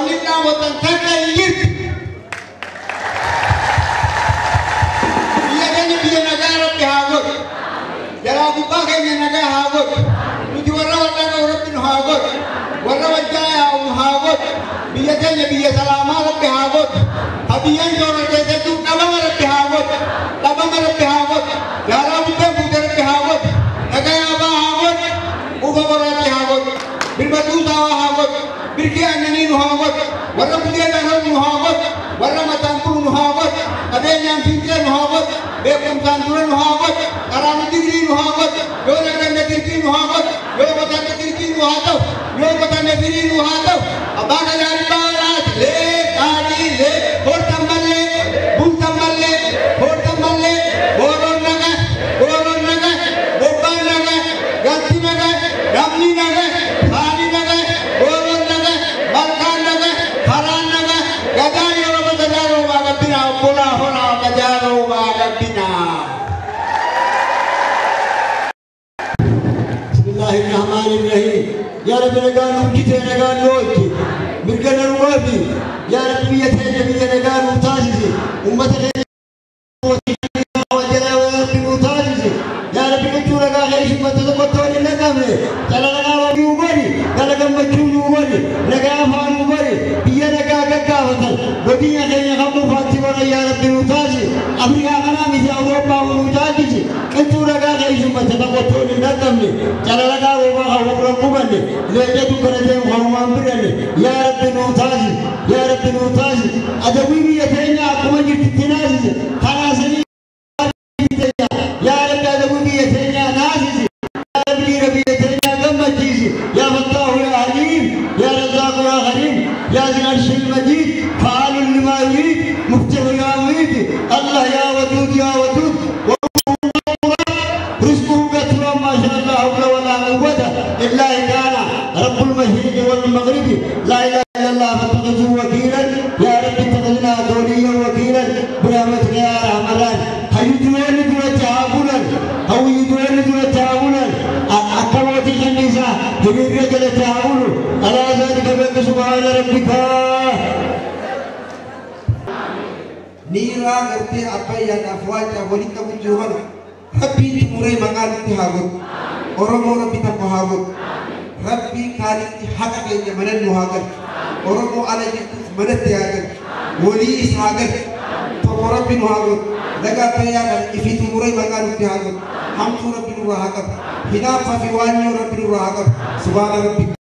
ولنا وطن تغير بيجاني بيجنا جارب بهاجر جرا بقى كينا جا هاجر نجي ورا وربنا هاجر ورا وجاء هاجر بيجاني بيجا سلام رب هاجر أبيان جورا جيسة تو كلام رب هاجر هاجر جارا بقى بودر رب هاجر نجايا با هاجر وبابا رب هاجر بالمدوسة هاجر بركي أنني نهاجر ورا بدي أنا نهاجر ورا ما تنقل نهاجر أبين يوم فينك نهاجر بيكم تنقل نهاجر أرام تجري نهاجر يوم أنا تجري نهاجر يوم أنا تجري نهاجر يوم أنا تجري نهاجر أبانا جاري بارات ليه كاري ليه هور تمبلة بول تمبلة هور تمبلة هورون نجا بوبان نجا غانتي نجا رامني نجا خالي نجا هورون نجا مالكان نجا خران نجا gajah yang berjalan waga bina bola hona gajah waga bina. Bismillahirrahmanirrahim. Ya Rabbi neganu kita neganu itu. Berkena ruwabi. Ya Rabbi ya Rabbi neganu tajizi. Umat ini wajah Rabbi tajizi. Ya Rabbi kita raga hari umat itu betul ni negame. Jalan raga ubari. Jalan macam ubari. Negama ubari. Dia negara kawatan. Bodinya kayaknya kamu pasti orang ya Rabbi mutaji. Amerika kana misi Eropa mutaji. Itu raga hari umat itu betul ni negame. Jalan raga ubah kubande. Lepas itu kerja yang hampir ni. Ya Rabbi mutaji. Ya Rabbi mutaji. Ada wibi ya kayaknya aku majid tinazi. Karena seni. Ya Rabbi ada wibi ya kayaknya nazi. Ya Rabbi ya kayaknya gammaji. Ya Fattah ya Alim. Ya Razzaq ya Ghanim. يا ذي العرش المجيد فعال لما يريد مفتح يا مريد الله يا ودود يا ودود رزقه كثيرا ما شاء الله حول ولا قوة إلا كان رب المشرق والمغرب لا إله إلا الله فاتخذه وكيلا يا رب اتخذنا دوليا وكيلا برحمتك يا أرحم الراحمين هيدون وتعاونا أو يدون وتعاونا أكبر النساء جميع رجال تعاون على ذلك بك سبحان ربك نيرا ngerti apa yang afwaja wanita mujuhan Rabbi murai mangal tihagut orang-orang kita pahagut Rabbi kali hak yang mana nuhagat orang-orang ala itu mana tihagat wali ishagat to Rabbi nuhagut laga payagan ifiti murai mangal tihagut hamsu Rabbi nuhagat hinafa fi wani Rabbi nuhagat subhana Rabbi